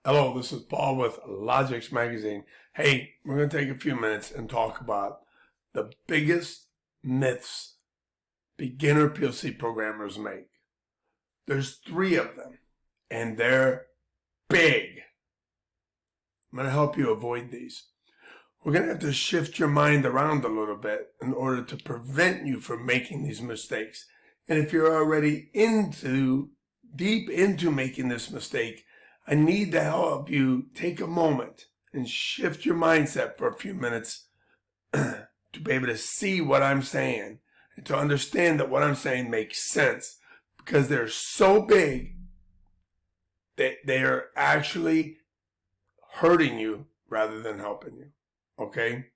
Hello, this is Paul with Logix Magazine. Hey, we're going to take a few minutes and talk about the biggest myths beginner PLC programmers make. There's 3 of them, and they're big. I'm going to help you avoid these. We're going to have to shift your mind around a little bit in order to prevent you from making these mistakes. And if you're already deep into making this mistake, I need to help you take a moment and shift your mindset for a few minutes to be able to see what I'm saying and to understand that what I'm saying makes sense, because they're so big that they are actually hurting you rather than helping you. Okay?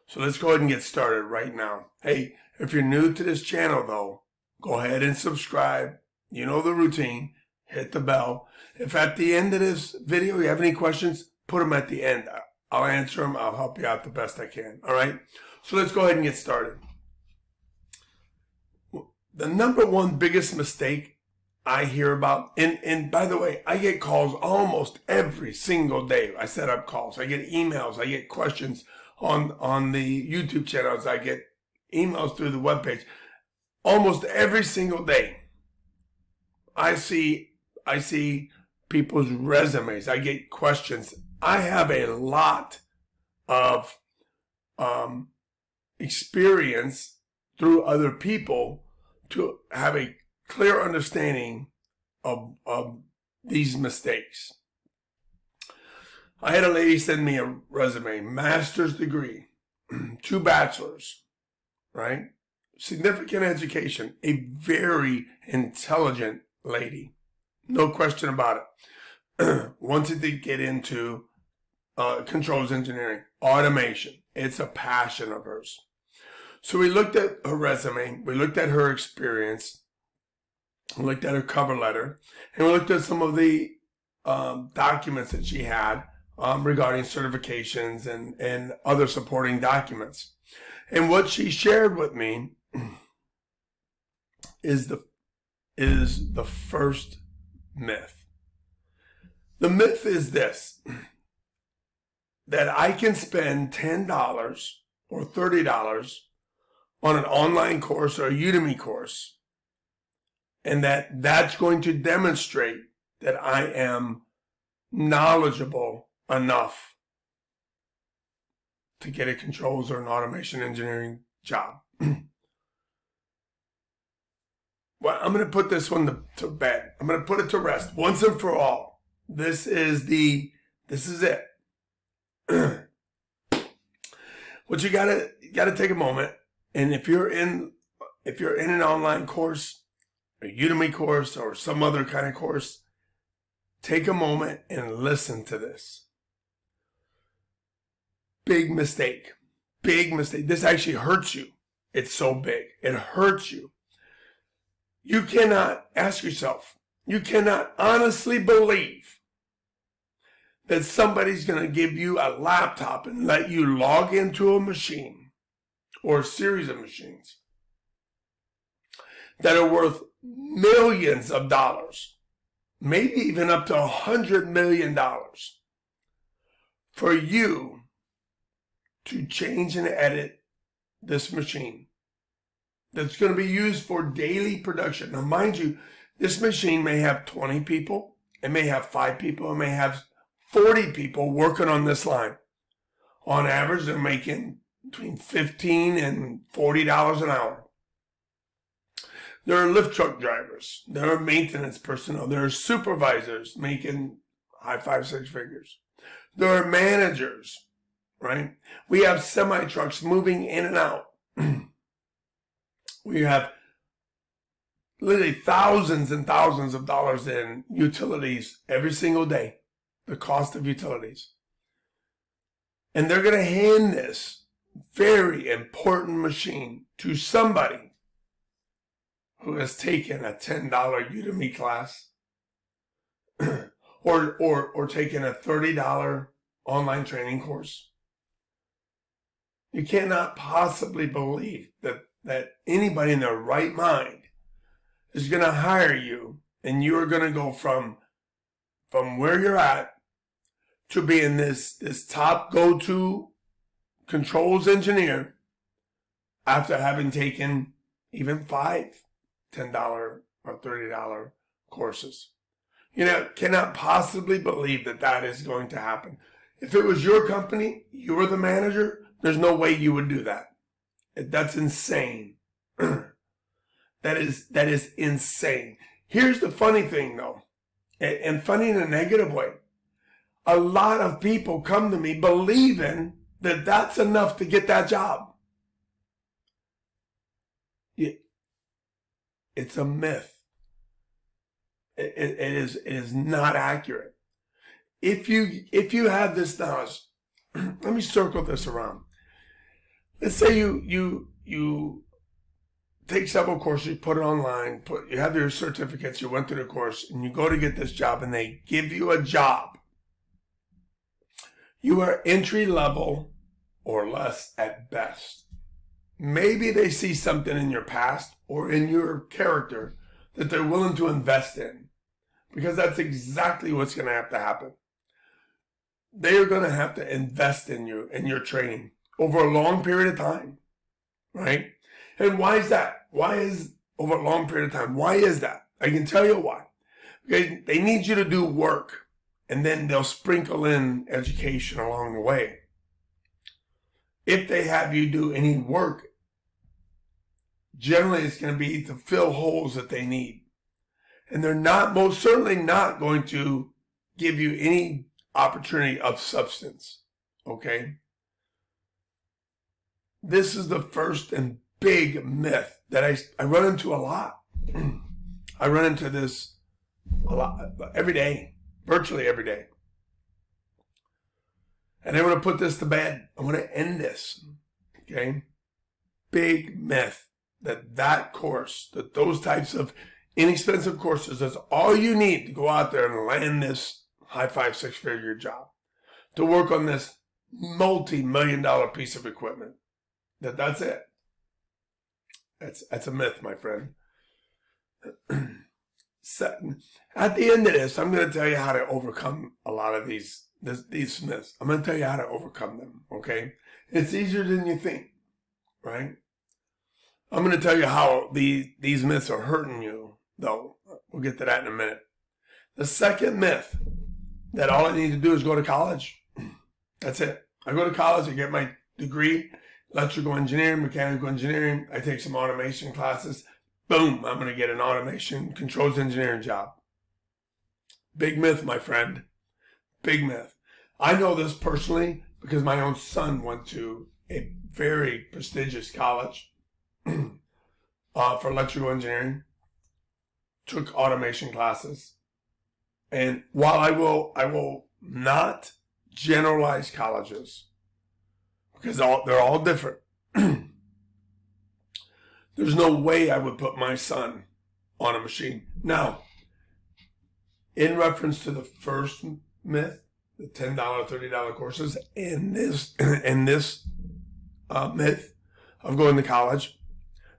So let's go ahead and get started right now. Hey, if you're new to this channel though, go ahead and subscribe. You know the routine. Hit the bell. If at the end of this video you have any questions, put them at the end. I'll answer them. I'll help you out the best I can. All right? So let's go ahead and get started. The number one biggest mistake I hear about, and by the way, I get calls almost every single day. I set up calls. I get emails. I get questions on the YouTube channels. I get emails through the webpage. Almost every single day, I see people's resumes. I get questions. I have a lot of experience through other people to have a clear understanding of these mistakes. I had a lady send me a resume, master's degree, 2 bachelors, right? Significant education, a very intelligent lady. No question about it. Wanted to get into controls engineering, automation. It's a passion of hers. So we looked at her resume, we looked at her experience, we looked at her cover letter, and we looked at some of the documents that she had regarding certifications and other supporting documents. And what she shared with me is the first myth. The myth is this, that I can spend $10 or $30 on an online course or a Udemy course, and that's going to demonstrate that I am knowledgeable enough to get a controls or an automation engineering job. Well, I'm going to put this one to bed. I'm going to put it to rest once and for all. This is it. What you gotta take a moment, and if you're in an online course, a Udemy course, or some other kind of course, take a moment and listen to this. Big mistake. Big mistake. This actually hurts you. It's so big. It hurts you. You cannot, ask yourself, you cannot honestly believe that somebody's going to give you a laptop and let you log into a machine or a series of machines that are worth millions of dollars, maybe even up to $100 million, for you to change and edit this machine that's going to be used for daily production. Now, mind you, this machine may have 20 people, it may have 5 people, it may have 40 people working on this line. On average, they're making between $15 and $40 an hour. There are lift truck drivers, there are maintenance personnel, there are supervisors making high 5-6 figures. There are managers, right? We have semi-trucks moving in and out. We have literally thousands and thousands of dollars in utilities every single day, the cost of utilities. And they're going to hand this very important machine to somebody who has taken a $10 Udemy class or taken a $30 online training course. You cannot possibly believe that anybody in their right mind is going to hire you, and you are going to go from where you're at to being this top go-to controls engineer after having taken even $5, $10, or $30 courses. Cannot possibly believe that is going to happen. If it was your company, you were the manager, there's no way you would do that. That's insane. That is insane. Here's the funny thing, though, and funny in a negative way. A lot of people come to me believing that that's enough to get that job. It's a myth. It is not accurate. If you have this knowledge, let me circle this around. Let's say you take several courses, you put it online, you have your certificates, you went through the course, and you go to get this job, and they give you a job. You are entry level or less at best. Maybe they see something in your past or in your character that they're willing to invest in, because that's exactly what's going to have to happen. They are going to have to invest in you and your training over a long period of time, right? And why is that? Why is over a long period of time? Why is that? I can tell you why. Because they need you to do work, and then they'll sprinkle in education along the way. If they have you do any work, generally it's going to be to fill holes that they need. And they're most certainly not going to give you any opportunity of substance, okay? This is the first and big myth that I run into a lot. I run into this a lot, every day, virtually every day. And I want to put this to bed. I want to end this, okay? Big myth that course, that those types of inexpensive courses, that's all you need to go out there and land this high 5-6-figure job, to work on this multi-million-dollar piece of equipment. That's it. That's a myth, my friend. So, at the end of this, I'm going to tell you how to overcome a lot of these myths. I'm going to tell you how to overcome them, okay? It's easier than you think, right? I'm going to tell you how these myths are hurting you, though. We'll get to that in a minute. The second myth, that all I need to do is go to college. That's it. I go to college, I get my degree, electrical engineering, mechanical engineering. I take some automation classes. Boom, I'm going to get an automation controls engineering job. Big myth, my friend. Big myth. I know this personally because my own son went to a very prestigious college for electrical engineering, took automation classes. And while I will not generalize colleges, because they're all different, there's no way I would put my son on a machine. Now, in reference to the first myth, the $10, $30 courses, and this myth of going to college,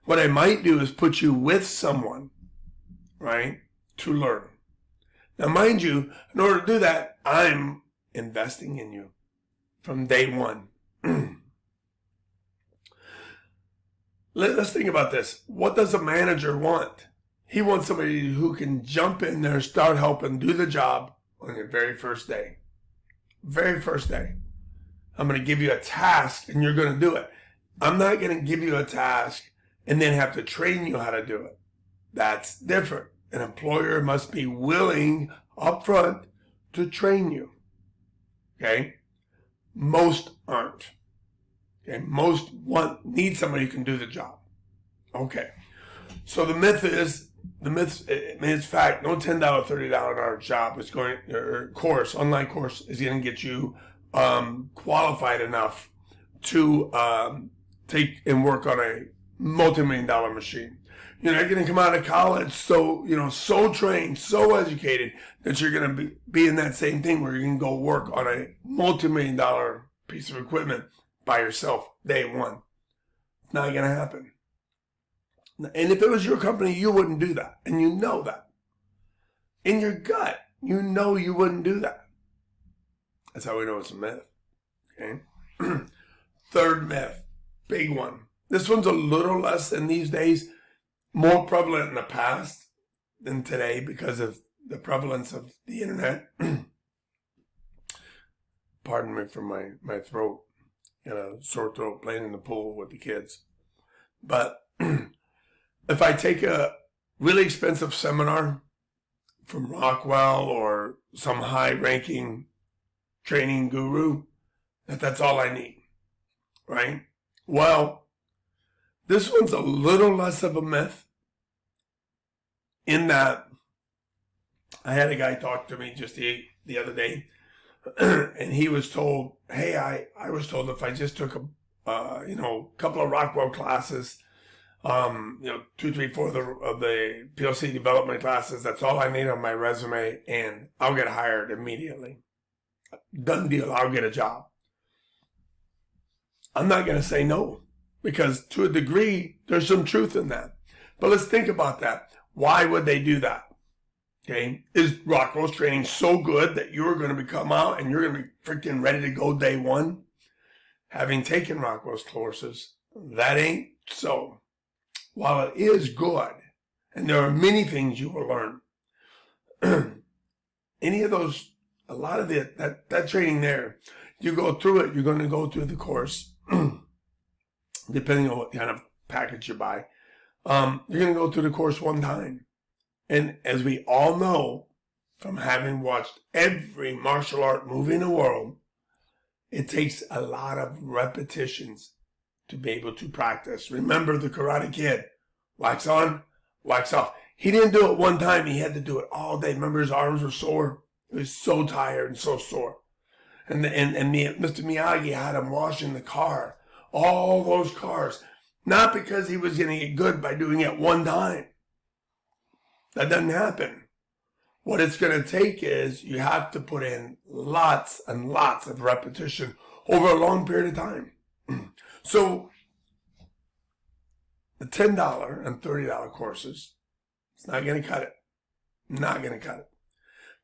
what I might do is put you with someone, right, to learn. Now, mind you, in order to do that, I'm investing in you from day one. Let's think about this. What does a manager want? He wants somebody who can jump in there, start helping, do the job on your very first day. Very first day. I'm going to give you a task and you're going to do it. I'm not going to give you a task and then have to train you how to do it. That's different. An employer must be willing up front to train you. Okay? Most aren't. Okay? Most need somebody who can do the job. Okay. So the myth is, it's fact, no $10, $30 job is going, or course, online course is going to get you qualified enough to take and work on a multi-million-dollar machine. You're not going to come out of college so trained, so educated that you're going to be in that same thing where you can go work on a multi-million-dollar piece of equipment by yourself day one. It's not going to happen. And if it was your company, you wouldn't do that. And you know that. In your gut, you know you wouldn't do that. That's how we know it's a myth. Okay. Third myth, big one. This one's a little less in these days, more prevalent in the past than today because of the prevalence of the internet. Pardon me for my throat, a sore throat playing in the pool with the kids. But if I take a really expensive seminar from Rockwell or some high-ranking training guru, that's all I need, right? Well, this one's a little less of a myth in that I had a guy talk to me just the other day, and he was told, hey, I was told if I just took a couple of Rockwell classes, 2, 3, 4 of the PLC development classes, that's all I need on my resume, and I'll get hired immediately. Done deal, I'll get a job. I'm not going to say no, because to a degree, there's some truth in that. But let's think about that. Why would they do that? Okay, is Rockwell's training so good that you're going to come out and you're going to be freaking ready to go day one? Having taken Rockwell's courses, that ain't so. While it is good, and there are many things you will learn, any of those, a lot of that training there, you go through it, you're going to go through the course, depending on what kind of package you buy. You're going to go through the course one time. And as we all know, from having watched every martial art movie in the world, it takes a lot of repetitions to be able to practice. Remember the Karate Kid, wax on, wax off. He didn't do it one time. He had to do it all day. Remember his arms were sore. He was so tired and so sore. And Mr. Miyagi had him washing the car, all those cars, not because he was going to get good by doing it one time. That doesn't happen. What it's going to take is you have to put in lots and lots of repetition over a long period of time. So the $10 and $30 courses, it's not going to cut it. Not going to cut it.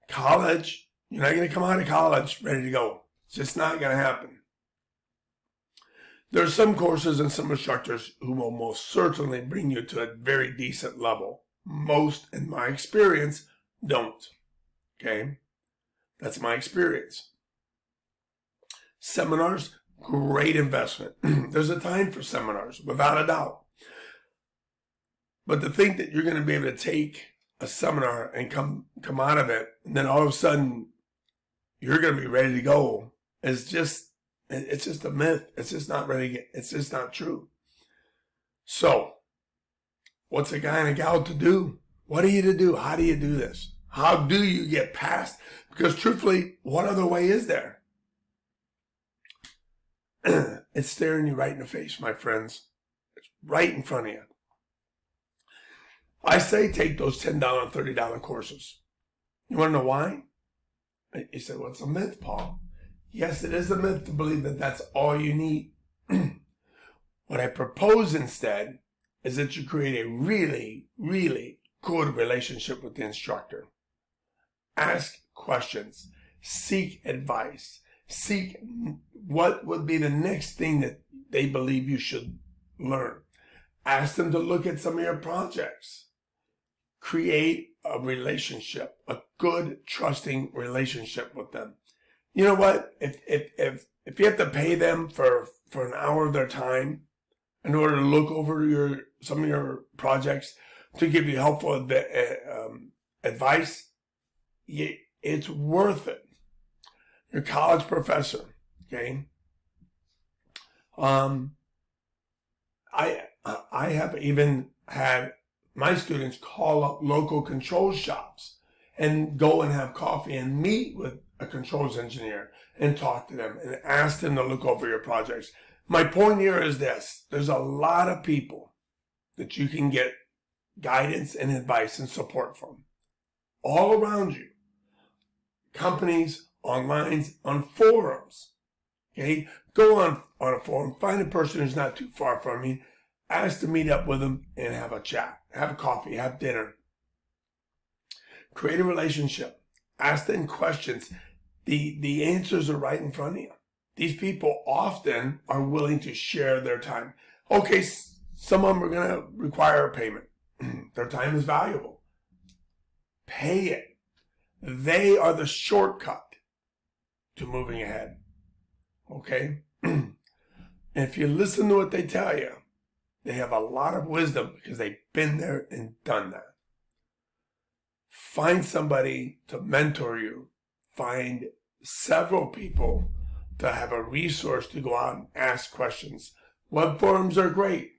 College, you're not going to come out of college ready to go. It's just not going to happen. There are some courses and some instructors who will most certainly bring you to a very decent level. Most, in my experience, don't. Okay? That's my experience. Seminars, great investment. There's a time for seminars, without a doubt. But to think that you're going to be able to take a seminar and come out of it, and then all of a sudden you're going to be ready to go, it's just a myth. It's just not ready. It's just not true. So, what's a guy and a gal to do? What are you to do? How do you do this? How do you get past? Because truthfully, what other way is there? It's staring you right in the face, my friends. It's right in front of you. I say take those $10 and $30 courses. You want to know why? You said, well, it's a myth, Paul. Yes, it is a myth to believe that that's all you need. What I propose instead is that you create a really, really good relationship with the instructor. Ask questions. Seek advice. Seek what would be the next thing that they believe you should learn. Ask them to look at some of your projects. Create a relationship, a good, trusting relationship with them. You know what? If you have to pay them for an hour of their time in order to look over some of your projects to give you helpful advice, it's worth it. Your college professor, okay? I have even had my students call up local control shops and go and have coffee and meet with a controls engineer and talk to them and ask them to look over your projects. My point here is this. There's a lot of people that you can get guidance and advice and support from all around you. Companies, online, on forums. Okay? Go on a forum, find a person who's not too far from you, ask to meet up with them and have a chat, have a coffee, have dinner. Create a relationship. Ask them questions. The answers are right in front of you. These people often are willing to share their time. Okay, some of them are going to require a payment. Their time is valuable. Pay it. They are the shortcut to moving ahead. Okay? And if you listen to what they tell you, they have a lot of wisdom because they've been there and done that. Find somebody to mentor you. Find several people to have a resource to go out and ask questions. Web forums are great,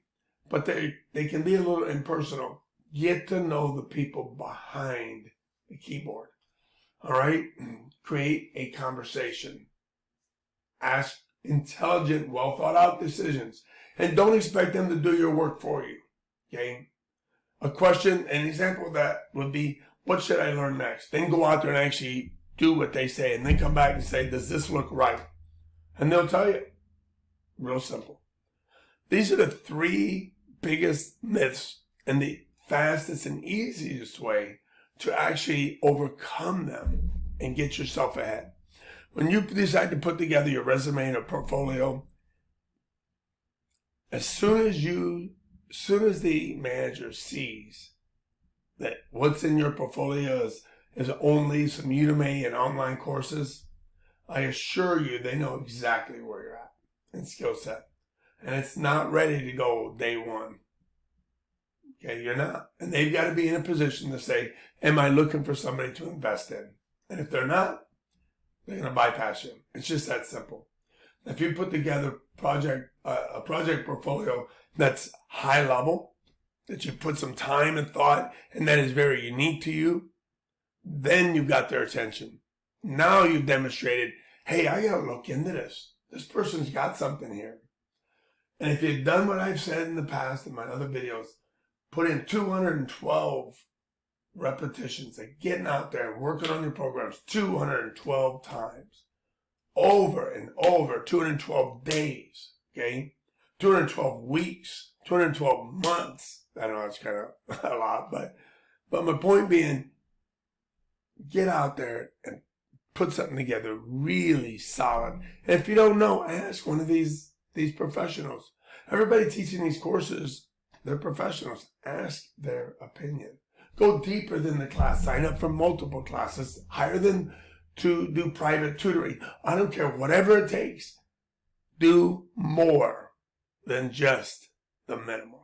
but they can be a little impersonal. Get to know the people behind the keyboard. All right? Create a conversation. Ask intelligent, well thought out decisions. And don't expect them to do your work for you. Okay? A question, an example of that would be, what should I learn next? Then go out there and actually do what they say, and then come back and say, does this look right? And they'll tell you. Real simple. These are the 3 biggest myths and the fastest and easiest way to actually overcome them and get yourself ahead. When you decide to put together your resume and a portfolio, as soon as the manager sees that what's in your portfolio is only some Udemy and online courses, I assure you they know exactly where you're at in skill set. And it's not ready to go day one. Okay, you're not. And they've got to be in a position to say, am I looking for somebody to invest in? And if they're not, they're going to bypass you. It's just that simple. If you put together a project portfolio that's high level, that you put some time and thought, and that is very unique to you, then you've got their attention. Now you've demonstrated, hey, I got to look into this. This person's got something here. And if you've done what I've said in the past in my other videos, put in 212 repetitions, like getting out there and working on your programs 212 times, over and over, 212 days, okay? 212 weeks, 212 months. I know it's kind of a lot, but my point being, get out there and put something together really solid. And if you don't know, ask one of these professionals. Everybody teaching these courses, they're professionals. Ask their opinion. Go deeper than the class. Sign up for multiple classes. Hire them to do private tutoring. I don't care, whatever it takes. Do more than just the minimum.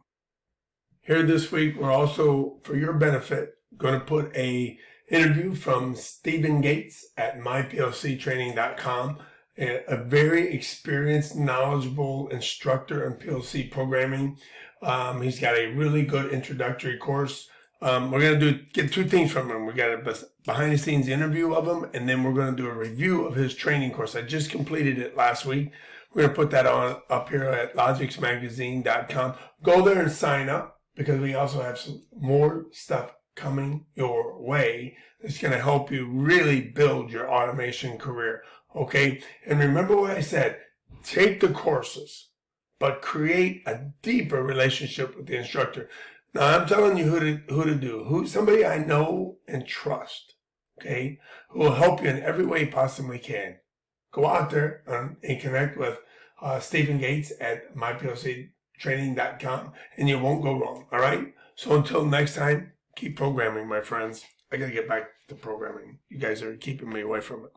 Here this week, we're also, for your benefit, going to put a interview from Stephen Gates at myplctraining.com, a very experienced, knowledgeable instructor in PLC programming. He's got a really good introductory course. We're going to get 2 things from him. We got a behind the scenes interview of him, and then we're going to do a review of his training course. I just completed it last week. We're going to put that on up here at logicsmagazine.com. Go there and sign up, because we also have some more stuff coming your way that's going to help you really build your automation career. Okay? And remember what I said. Take the courses, but create a deeper relationship with the instructor. Now, I'm telling you who to do. Somebody I know and trust, okay, who will help you in every way he possibly can. Go out there and connect with Stephen Gates at myplctraining.com, and you won't go wrong, all right? So until next time, keep programming, my friends. I got to get back to programming. You guys are keeping me away from it.